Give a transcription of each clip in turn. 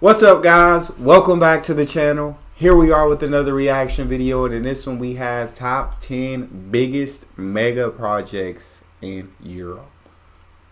What's up, guys? Welcome back to the channel. Here we are with another reaction video, and in this one we have top 10 biggest mega projects in Europe.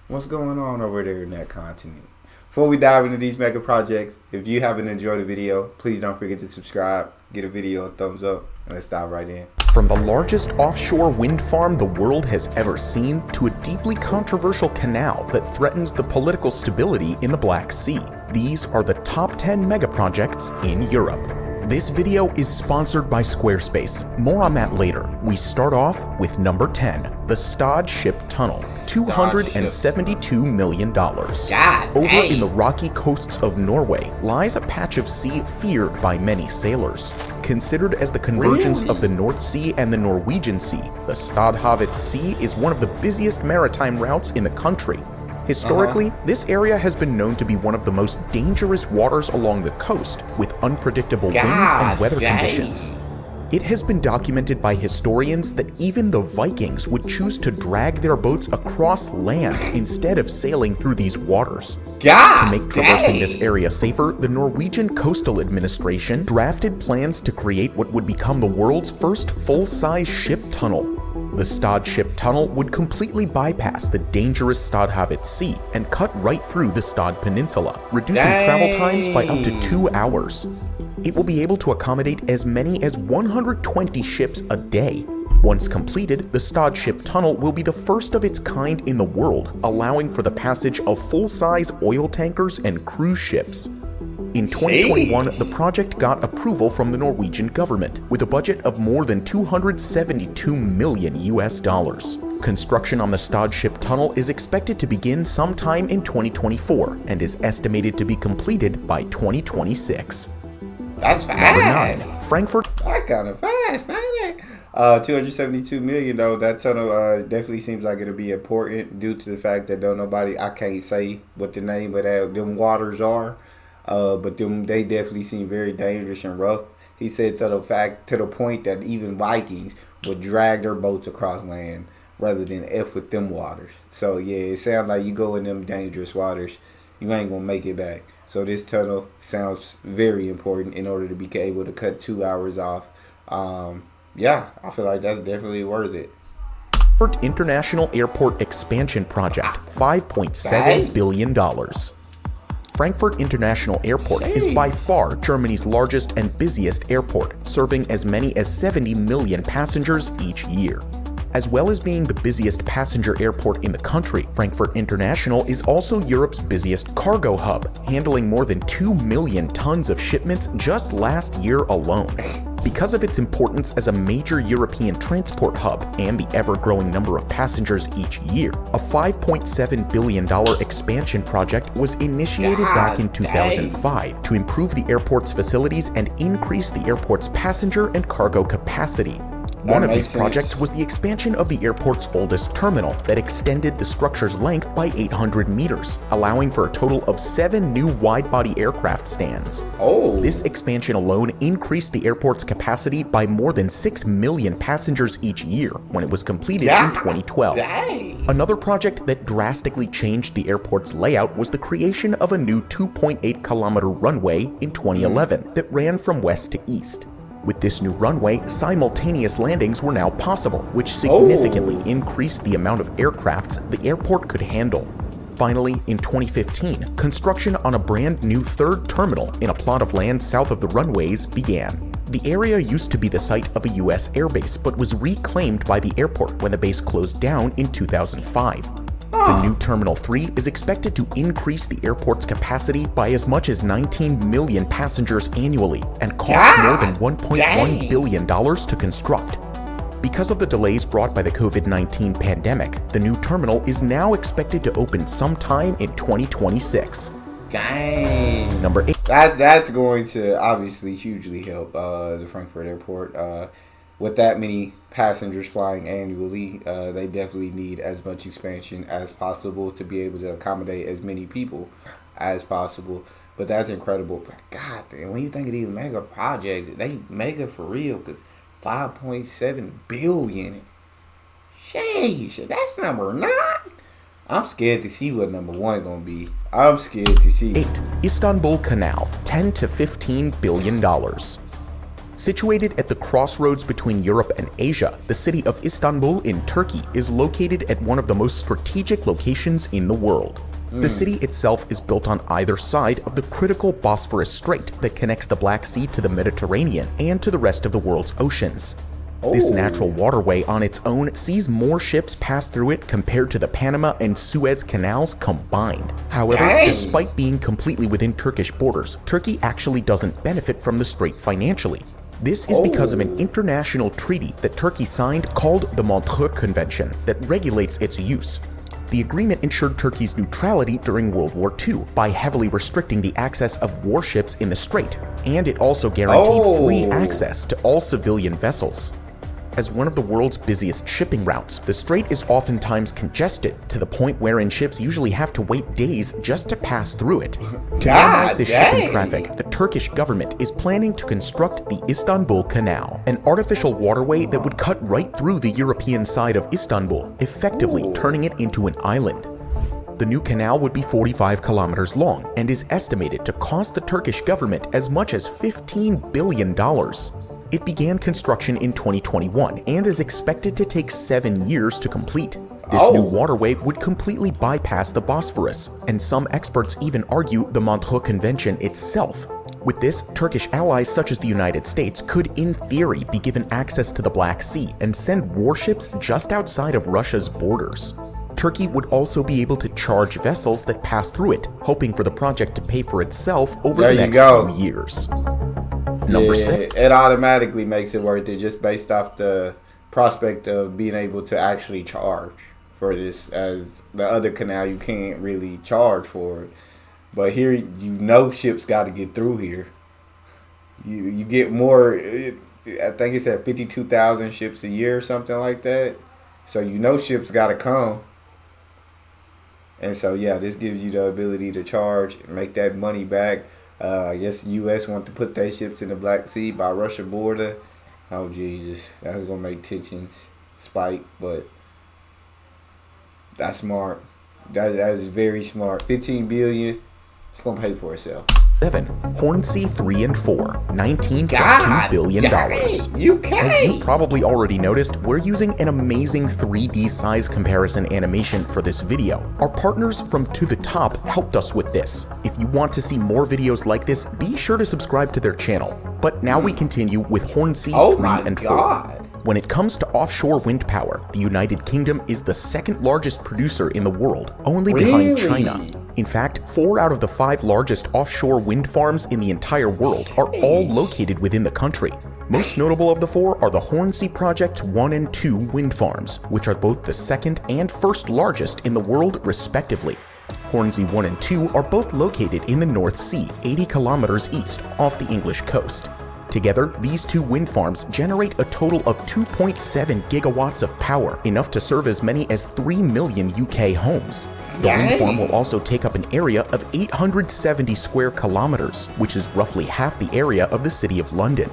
What's going on over there in that continent? Before we dive into these mega projects, if you haven't enjoyed the video, please don't forget to subscribe, give the video a thumbs up, and let's dive right in. From the largest offshore wind farm the world has ever seen to a deeply controversial canal that threatens the political stability in the Black Sea, these are the top 10 megaprojects in Europe. This video is sponsored by Squarespace. More on that later. We start off with number 10, the Stad Ship Tunnel. $272 million. Over in the rocky coasts of Norway lies a patch of sea feared by many sailors. Considered as the convergence of the North Sea and the Norwegian Sea, the Stadhavet Sea is one of the busiest maritime routes in the country. Historically, this area has been known to be one of the most dangerous waters along the coast, with unpredictable winds and weather conditions. It has been documented by historians that even the Vikings would choose to drag their boats across land instead of sailing through these waters. To make traversing this area safer, the Norwegian Coastal Administration drafted plans to create what would become the world's first full-size ship tunnel. The Stad Ship Tunnel would completely bypass the dangerous Stadhavet Sea and cut right through the Stad Peninsula, reducing travel times by up to 2 hours. It will be able to accommodate as many as 120 ships a day. Once completed, the Stad Ship Tunnel will be the first of its kind in the world, allowing for the passage of full-size oil tankers and cruise ships. In 2021, the project got approval from the Norwegian government, with a budget of more than $272 million. Construction on the Stad Ship Tunnel is expected to begin sometime in 2024 and is estimated to be completed by 2026. That's fast. Number 9, Frankfurt. That kind of fast, ain't it? 272 million though. That tunnel definitely seems like it'll be important due to the fact that I can't say what the name of them waters are, but they definitely seem very dangerous and rough. He said to the point that even Vikings would drag their boats across land rather than F with them waters. So yeah, it sounds like you go in them dangerous waters, you ain't gonna make it back. So this tunnel sounds very important in order to be able to cut 2 hours off. Yeah, I feel like that's definitely worth it. Frankfurt International Airport Expansion Project, $5.7 billion. Frankfurt International Airport is by far Germany's largest and busiest airport, serving as many as 70 million passengers each year. As well as being the busiest passenger airport in the country, Frankfurt International is also Europe's busiest cargo hub, handling more than 2 million tons of shipments just last year alone. Because of its importance as a major European transport hub and the ever-growing number of passengers each year, a $5.7 billion expansion project was initiated back in 2005 to improve the airport's facilities and increase the airport's passenger and cargo capacity. One of these projects was the expansion of the airport's oldest terminal that extended the structure's length by 800 meters, allowing for a total of 7 new wide-body aircraft stands. This expansion alone increased the airport's capacity by more than 6 million passengers each year when it was completed in 2012. Another project that drastically changed the airport's layout was the creation of a new 2.8-kilometer runway in 2011 that ran from west to east. With this new runway, simultaneous landings were now possible, which significantly increased the amount of aircrafts the airport could handle. Finally, in 2015, construction on a brand new third terminal in a plot of land south of the runways began. The area used to be the site of a US airbase, but was reclaimed by the airport when the base closed down in 2005. The new Terminal 3 is expected to increase the airport's capacity by as much as 19 million passengers annually and cost more than $1.1 billion to construct. Because of the delays brought by the COVID-19 pandemic, the new terminal is now expected to open sometime in 2026. Dang. Number 8. That's going to obviously hugely help the Frankfurt airport. With that many passengers flying annually, they definitely need as much expansion as possible to be able to accommodate as many people as possible. But that's incredible. But God, when you think of these mega projects, they mega for real, because 5.7 billion. Sheesh, that's number 9. I'm scared to see what number one gonna be. I'm scared to see. 8. Istanbul Canal, $10 to $15 billion. Situated at the crossroads between Europe and Asia, the city of Istanbul in Turkey is located at one of the most strategic locations in the world. The city itself is built on either side of the critical Bosphorus Strait that connects the Black Sea to the Mediterranean and to the rest of the world's oceans. This natural waterway on its own sees more ships pass through it compared to the Panama and Suez canals combined. However, despite being completely within Turkish borders, Turkey actually doesn't benefit from the strait financially. This is because of an international treaty that Turkey signed called the Montreux Convention that regulates its use. The agreement ensured Turkey's neutrality during World War II by heavily restricting the access of warships in the strait, and it also guaranteed free access to all civilian vessels. As one of the world's busiest shipping routes, the strait is oftentimes congested to the point wherein ships usually have to wait days just to pass through it. To minimize this shipping traffic, the Turkish government is planning to construct the Istanbul Canal, an artificial waterway that would cut right through the European side of Istanbul, effectively turning it into an island. The new canal would be 45 kilometers long and is estimated to cost the Turkish government as much as $15 billion. It began construction in 2021 and is expected to take 7 years to complete. This new waterway would completely bypass the Bosphorus, and some experts even argue the Montreux Convention itself. With this, Turkish allies such as the United States could in theory be given access to the Black Sea and send warships just outside of Russia's borders. Turkey would also be able to charge vessels that pass through it, hoping for the project to pay for itself over the next few years. Number 6. It automatically makes it worth it just based off the prospect of being able to actually charge for this. As the other canal, you can't really charge for it. But here, ships got to get through here. You get more, I think it's at 52,000 ships a year or something like that. So ships got to come. And so, this gives you the ability to charge and make that money back. I guess the U.S. want to put their ships in the Black Sea by Russia border. Oh, Jesus. That's going to make tensions spike, but that's smart. That is very smart. $15 billion. It's going to pay for itself. 7. Hornsea 3 and 4, $19.2 billion. As you probably already noticed, we're using an amazing 3D size comparison animation for this video. Our partners from To The Top helped us with this. If you want to see more videos like this, be sure to subscribe to their channel. But now we continue with Hornsea 3 and 4. When it comes to offshore wind power, the United Kingdom is the second largest producer in the world, only behind China. In fact, 4 out of the 5 largest offshore wind farms in the entire world are all located within the country. Most notable of the 4 are the Hornsea Project 1 and 2 wind farms, which are both the second and first largest in the world respectively. Hornsea 1 and 2 are both located in the North Sea, 80 kilometers east off the English coast. Together, these 2 wind farms generate a total of 2.7 gigawatts of power, enough to serve as many as 3 million UK homes. The wind farm will also take up an area of 870 square kilometers, which is roughly half the area of the City of London.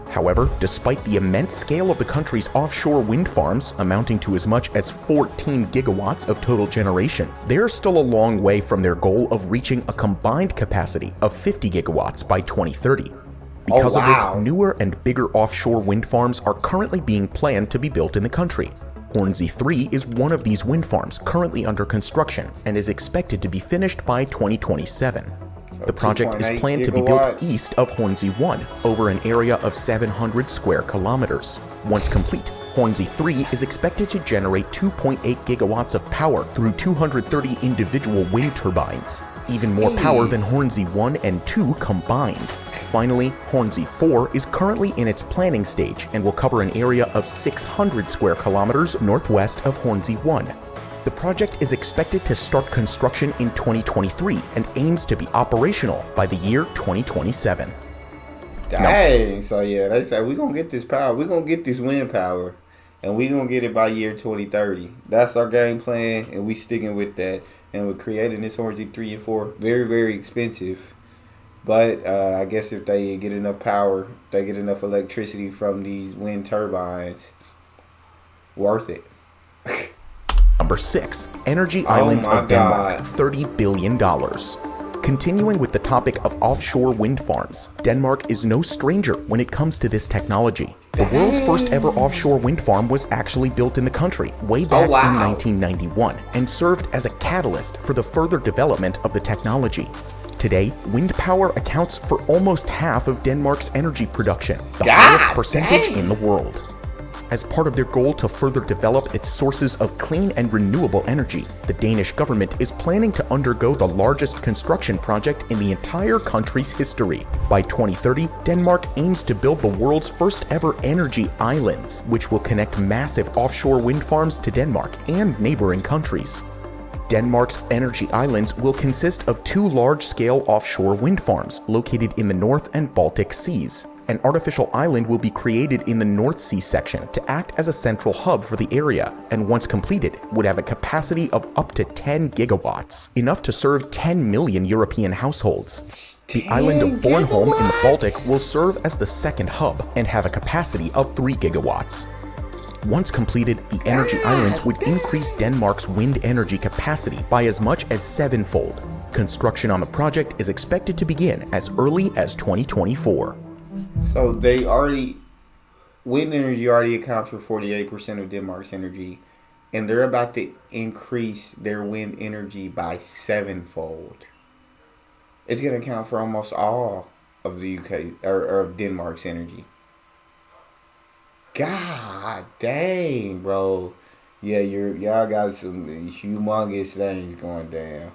However, despite the immense scale of the country's offshore wind farms, amounting to as much as 14 gigawatts of total generation, they are still a long way from their goal of reaching a combined capacity of 50 gigawatts by 2030. Because of this, newer and bigger offshore wind farms are currently being planned to be built in the country. Hornsea 3 is one of these wind farms currently under construction and is expected to be finished by 2027. The project is planned to be built east of Hornsea 1, over an area of 700 square kilometers. Once complete, Hornsea 3 is expected to generate 2.8 gigawatts of power through 230 individual wind turbines, even more power than Hornsea 1 and 2 combined. Finally, Hornsea 4 is currently in its planning stage and will cover an area of 600 square kilometers northwest of Hornsea 1. The project is expected to start construction in 2023 and aims to be operational by the year 2027. Dang, so they say we're going to get this power, we're going to get this wind power, and we're going to get it by year 2030. That's our game plan, and we sticking with that. And we're creating this Hornsea 3 and 4, very, very expensive. But I guess if they get enough power, they get enough electricity from these wind turbines, worth it. Number 6. Energy Oh Islands my of Denmark, God. $30 billion. Continuing with the topic of offshore wind farms, Denmark is no stranger when it comes to this technology. The world's first ever offshore wind farm was actually built in the country way back wow. in 1991 and served as a catalyst for the further development of the technology. Today, wind power accounts for almost half of Denmark's energy production, the highest percentage in the world. As part of their goal to further develop its sources of clean and renewable energy, the Danish government is planning to undergo the largest construction project in the entire country's history. By 2030, Denmark aims to build the world's first ever energy islands, which will connect massive offshore wind farms to Denmark and neighboring countries. Denmark's energy islands will consist of 2 large-scale offshore wind farms located in the North and Baltic Seas. An artificial island will be created in the North Sea section to act as a central hub for the area, and once completed, would have a capacity of up to 10 gigawatts, enough to serve 10 million European households. The island of Bornholm in the Baltic will serve as the second hub and have a capacity of 3 gigawatts. Once completed, the energy islands would increase Denmark's wind energy capacity by as much as 7-fold. Construction on the project is expected to begin as early as 2024. So wind energy already accounts for 48% of Denmark's energy, and they're about to increase their wind energy by 7-fold. It's going to account for almost all of the UK or of Denmark's energy. God dang, bro. Yeah, y'all got some humongous things going down.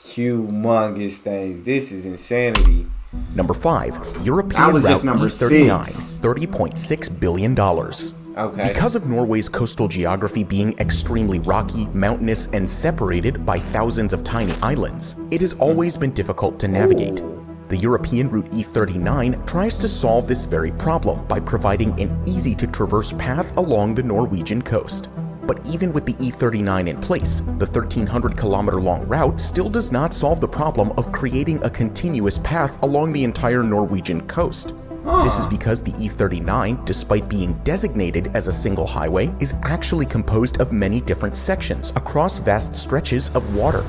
Humongous things. This is insanity. Number 5. European Route E39, $30.6 billion. Okay. Because of Norway's coastal geography being extremely rocky, mountainous, and separated by thousands of tiny islands, it has always been difficult to navigate. The European Route E39 tries to solve this very problem by providing an easy-to-traverse path along the Norwegian coast. But even with the E39 in place, the 1,300-kilometer-long route still does not solve the problem of creating a continuous path along the entire Norwegian coast. This is because the E39, despite being designated as a single highway, is actually composed of many different sections across vast stretches of water.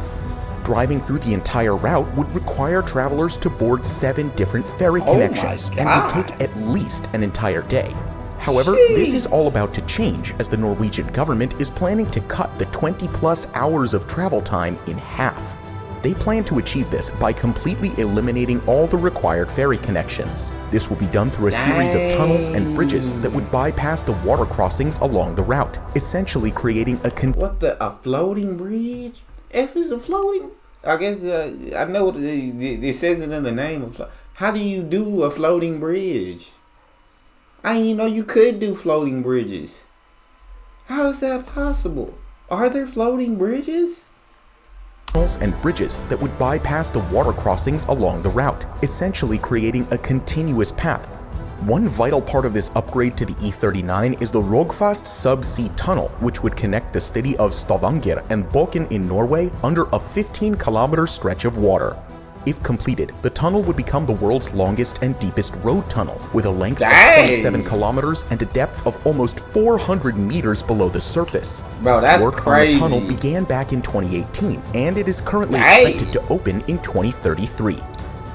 Driving through the entire route would require travelers to board 7 different ferry connections and would take at least an entire day. However, this is all about to change as the Norwegian government is planning to cut the 20-plus hours of travel time in half. They plan to achieve this by completely eliminating all the required ferry connections. This will be done through a series of tunnels and bridges that would bypass the water crossings along the route, essentially creating a floating bridge? If it's a floating, I guess I know it says it in the name of. How do you do a floating bridge? I didn't even know you could do floating bridges. How is that possible? Are there floating bridges? Tunnels and bridges that would bypass the water crossings along the route, essentially creating a continuous path. One vital part of this upgrade to the E39 is the Rogfast sub-sea tunnel, which would connect the city of Stavanger and Boken in Norway under a 15-kilometer stretch of water. If completed, the tunnel would become the world's longest and deepest road tunnel, with a length of 27 kilometers and a depth of almost 400 meters below the surface. Bro, that's Work crazy. on the tunnel began back in 2018, and it is currently expected to open in 2033.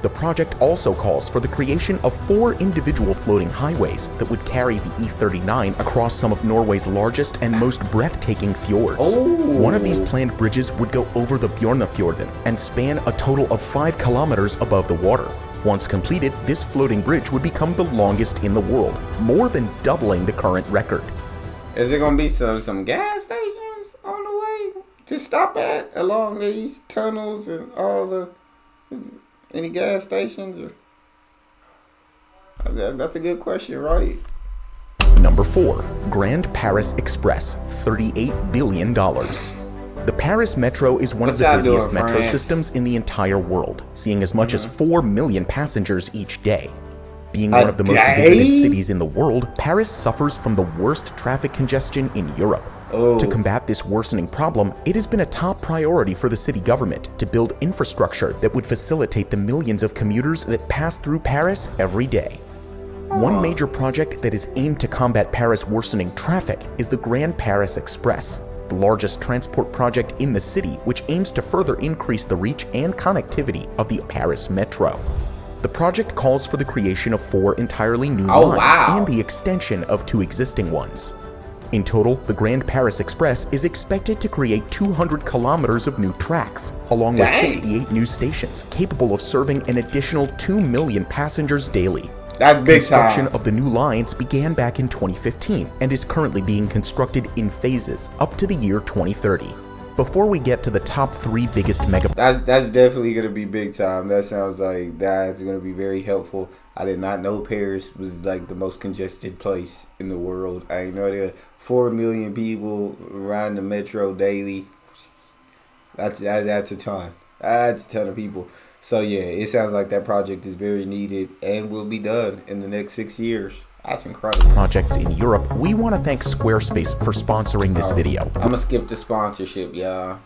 The project also calls for the creation of 4 individual floating highways that would carry the E39 across some of Norway's largest and most breathtaking fjords. One of these planned bridges would go over the Bjornafjorden and span a total of 5 kilometers above the water. Once completed, this floating bridge would become the longest in the world, more than doubling the current record. Is there going to be some gas stations on the way to stop at along these tunnels and all the... Any gas stations? Or that's a good question, right? Number 4. Grand Paris Express, $38 billion. The Paris Metro is one of the busiest metro systems in the entire world, seeing as much as 4 million passengers each day. Being one of the most visited cities in the world, Paris suffers from the worst traffic congestion in Europe. To combat this worsening problem, it has been a top priority for the city government to build infrastructure that would facilitate the millions of commuters that pass through Paris every day. One major project that is aimed to combat Paris' worsening traffic is the Grand Paris Express. the largest transport project in the city, which aims to further increase the reach and connectivity of the Paris metro. The project calls for the creation of 4 entirely new lines and the extension of 2 existing ones. In total, the Grand Paris Express is expected to create 200 kilometers of new tracks, along with 68 new stations capable of serving an additional 2 million passengers daily. That's big Construction time. of the new lines began back in 2015 and is currently being constructed in phases up to the year 2030. Before we get to the top 3 biggest mega... That's definitely going to be big time. That sounds like that's going to be very helpful. I did not know Paris was like the most congested place in the world. I didn't know there were 4 million people around the metro daily. That's a ton. That's a ton of people. So yeah, it sounds like that project is very needed and will be done in the next 6 years. That's incredible. Projects in Europe, we want to thank Squarespace for sponsoring this video. I'm going to skip the sponsorship, y'all.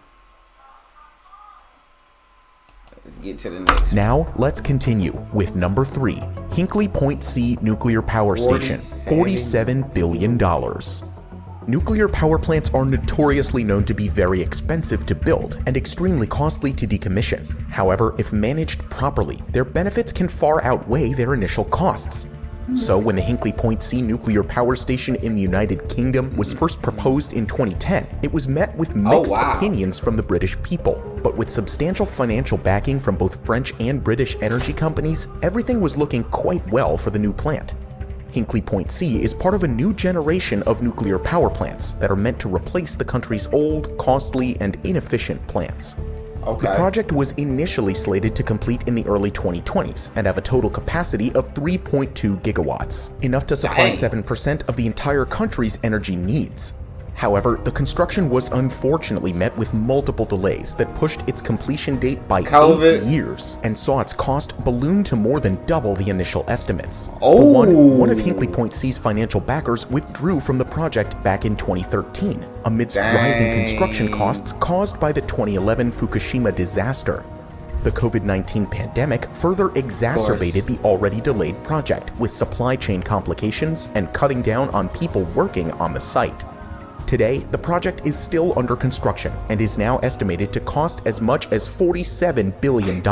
Let's get to the next one. Now, let's continue with number 3, Hinkley Point C Nuclear Power Station, $47 billion. Nuclear power plants are notoriously known to be very expensive to build and extremely costly to decommission. However, if managed properly, their benefits can far outweigh their initial costs. So when the Hinkley Point C nuclear power station in the United Kingdom was first proposed in 2010, it was met with mixed opinions from the British people. But with substantial financial backing from both French and British energy companies, everything was looking quite well for the new plant. Hinkley Point C is part of a new generation of nuclear power plants that are meant to replace the country's old, costly, and inefficient plants. The project was initially slated to complete in the early 2020s and have a total capacity of 3.2 gigawatts, enough to supply 7% of the entire country's energy needs. However, the construction was unfortunately met with multiple delays that pushed its completion date by 8 years and saw its cost balloon to more than double the initial estimates. One of Hinkley Point C's financial backers withdrew from the project back in 2013 amidst rising construction costs caused by the 2011 Fukushima disaster. The COVID-19 pandemic further exacerbated the already delayed project with supply chain complications and cutting down on people working on the site. Today, the project is still under construction and is now estimated to cost as much as $47 billion,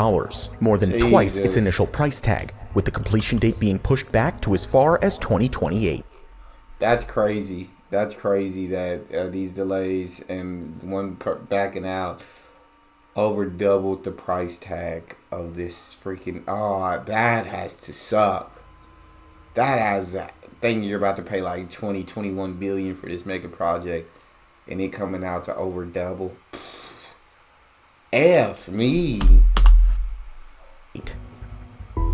more than twice its initial price tag, with the completion date being pushed back to as far as 2028. That's crazy. That's crazy that these delays and one backing out over doubled the price tag of this freaking... Oh, that has to suck. That has... Thing you're about to pay like 21 billion for this mega project and it coming out to over double. F me.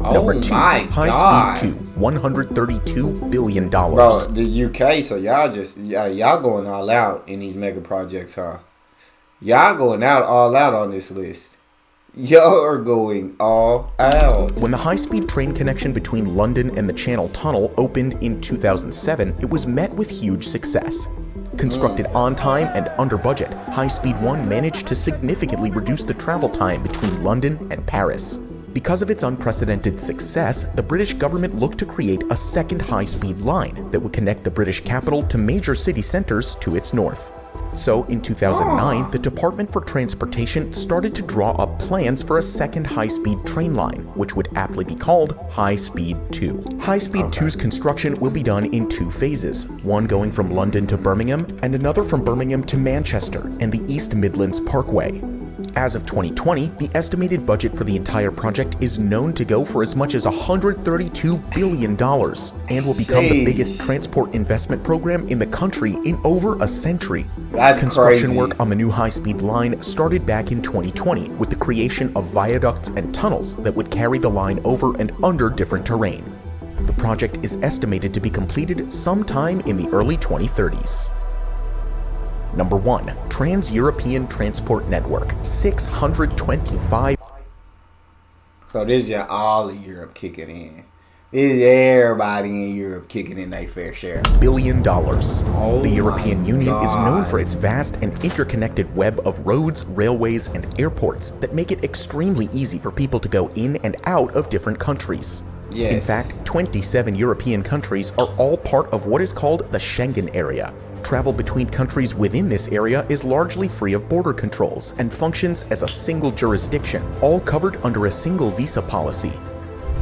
Number 2, High Speed 2, $132 billion. Bro, the UK, so y'all going all out in these mega projects, huh? Y'all going all out on this list. Y'all are going all out. When the high-speed train connection between London and the Channel Tunnel opened in 2007, it was met with huge success. Constructed on time and under budget, High Speed 1 managed to significantly reduce the travel time between London and Paris. Because of its unprecedented success, the British government looked to create a second high-speed line that would connect the British capital to major city centers to its north. So, in 2009, the Department for Transportation started to draw up plans for a second high-speed train line, which would aptly be called High Speed 2. High Speed 2's construction will be done in 2 phases, one going from London to Birmingham, and another from Birmingham to Manchester and the East Midlands Parkway. As of 2020, the estimated budget for the entire project is known to go for as much as $132 billion and will become the biggest transport investment program in the country in over a century. Construction work on the new high-speed line started back in 2020 with the creation of viaducts and tunnels that would carry the line over and under different terrain. The project is estimated to be completed sometime in the early 2030s. Number 1, Trans-European Transport Network, 625. So this is all of Europe kicking in. This is everybody in Europe kicking in their fair share. $1 billion. The European Union is known for its vast and interconnected web of roads, railways, and airports that make it extremely easy for people to go in and out of different countries. In fact, 27 European countries are all part of what is called the Schengen area. travel between countries within this area is largely free of border controls and functions as a single jurisdiction, all covered under a single visa policy.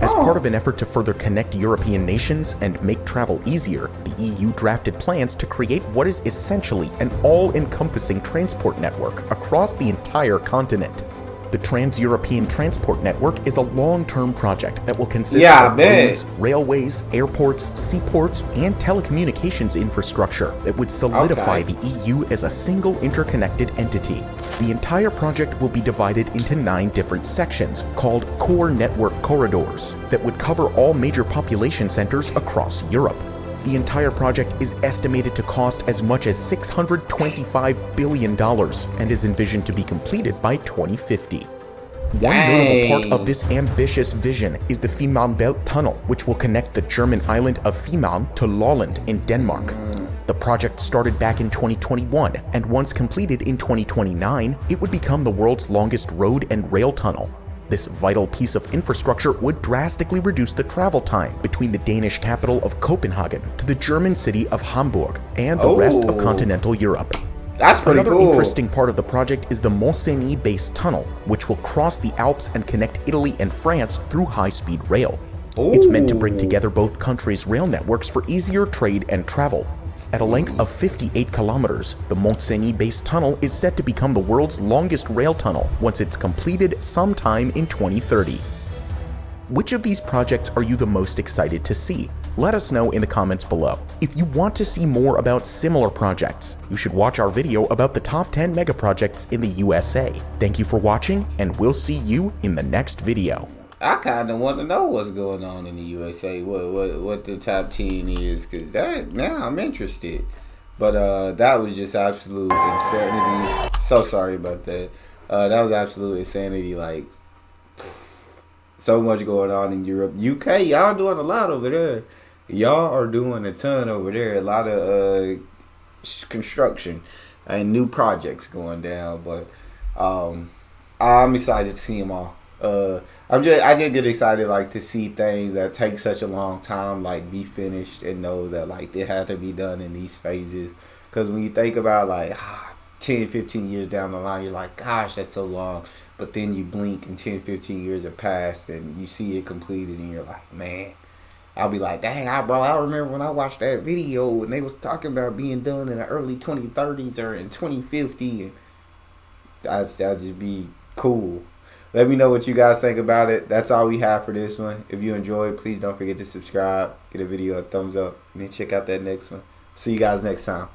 As part of an effort to further connect European nations and make travel easier, the EU drafted plans to create what is essentially an all-encompassing transport network across the entire continent. The Trans-European Transport Network is a long-term project that will consist of roads, railways, airports, seaports, and telecommunications infrastructure that would solidify the EU as a single interconnected entity. The entire project will be divided into 9 different sections called core network corridors that would cover all major population centers across Europe. The entire project is estimated to cost as much as $625 billion and is envisioned to be completed by 2050. One notable part of this ambitious vision is the Fehmarnbelt Tunnel, which will connect the German island of Fehmarn to Lolland in Denmark. The project started back in 2021, and once completed in 2029, it would become the world's longest road and rail tunnel. This vital piece of infrastructure would drastically reduce the travel time between the Danish capital of Copenhagen to the German city of Hamburg and the rest of continental Europe. That's pretty Another cool. interesting part of the project is the Mont-Cenis-based tunnel, which will cross the Alps and connect Italy and France through high-speed rail. It's meant to bring together both countries' rail networks for easier trade and travel. At a length of 58 kilometers, the Mont-Cenis-based tunnel is set to become the world's longest rail tunnel once it's completed sometime in 2030. Which of these projects are you the most excited to see? Let us know in the comments below. If you want to see more about similar projects, you should watch our video about the top 10 megaprojects in the USA. Thank you for watching, and we'll see you in the next video. I kind of want to know what's going on in the USA, what the top 10 is, because that, now I'm interested. But that was just absolute insanity. So sorry about that. That was absolute insanity. Like, so much going on in Europe. UK, y'all doing a lot over there. Y'all are doing a ton over there. A lot of construction and new projects going down. But I'm excited to see them all. I just get excited like to see things that take such a long time like be finished and know that like they have to be done in these phases. Because when you think about like 10, 15 years down the line, you're like, gosh, that's so long. But then you blink and 10, 15 years have passed and you see it completed and you're like, man. I'll be like, dang, bro, I remember when I watched that video and they was talking about being done in the early 2030s or in 2050. And that'll just be cool. Let me know what you guys think about it. That's all we have for this one. If you enjoyed, please don't forget to subscribe, get a video a thumbs up, and then check out that next one. See you guys next time.